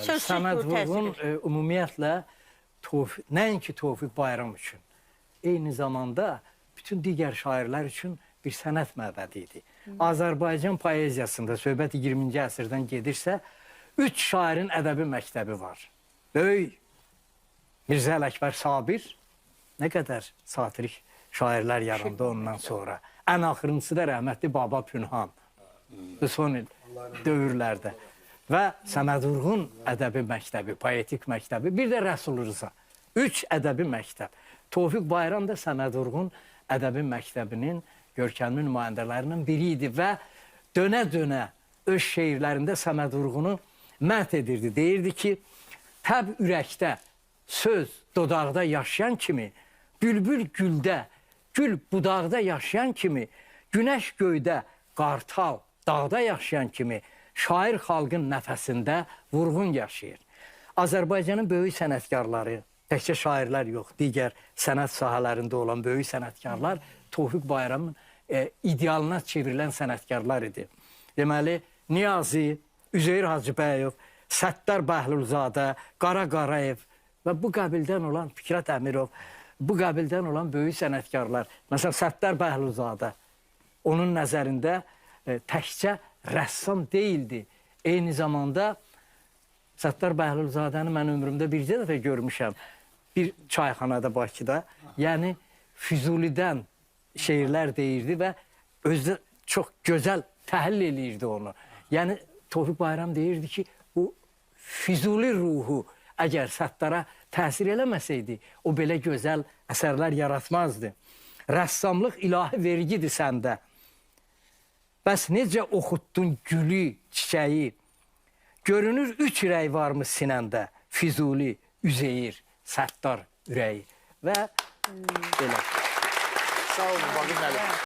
Səməd Vurğun ümumiyyətlə nəinki Tofiq Bayram üçün, eyni zamanda bütün digər şairlər üçün bir sənət məbədi idi. Azərbaycan poeziyasında söhbət 20-ci əsrdən gedirsə, 3 şairin ədəbi məktəbi var. Böyük Mirzə Ələkbər Sabir, nə qədər satirik şairlər yarandı ondan sonra. Ən axırıncısı da rəhmətli Baba Pünhan, bu son dövrlərdə. Və Səməd Vurğun ədəbi məktəbi, poetik məktəbi, bir də Rəsul Rza. 3 ədəbi məktəb. Tofiq Bayram da Səməd Vurğun ədəbi məktəbinin görkəmli nümayəndələrindən biri idi və dönə-dönə öz şeirlərində Səməd Vurğunu məhv edirdi. Deyirdi ki, təb ürəkdə, söz dodaqda yaşayan kimi, bülbül güldə, gül budaqda yaşayan kimi, günəş göydə, qartal dağda yaşayan kimi, şair xalqın nəfəsində Vurğun yaşayır. Azərbaycanın böyük sənətkarları, təkcə şairlər yox, digər sənət sahələrində olan böyük sənətkarlar Tofiq Bayramın idealına çevrilən sənətkarlar idi. Deməli, Niyazi, Üzeyir Hacıbəyov, Səttar Bəhlulzadə, Qara Qarayev və bu qəbildən olan Fikrət Əmirov, bu qəbildən olan böyük sənətkarlar. Məsələn, Səttar Bəhlulzadə, onun nəzərində təkcə rəssam deyildi. Eyni zamanda Səttar Bəhlulzadəni mən ömrümdə bircə dəfə görmüşəm. Bir çayxanada Bakıda. Yəni, Füzulidən şeirlər deyirdi və özü çox gözəl təhlil eləyirdi onu. Yəni, Tofiq Bayram deyirdi ki, bu Füzuli ruhu əgər Səttara təsir eləməsəydi, o belə gözəl əsərlər yaratmazdı. Rəssamlıq ilahi vergidir səndə. Bəs necə oxutdun gülü, çiçəyi? Görünür 3 ürək varmış sinəndə. Füzuli, Üzeyir, Səttar ürəyi və belə. Sağ olun, Vaqif müəllim.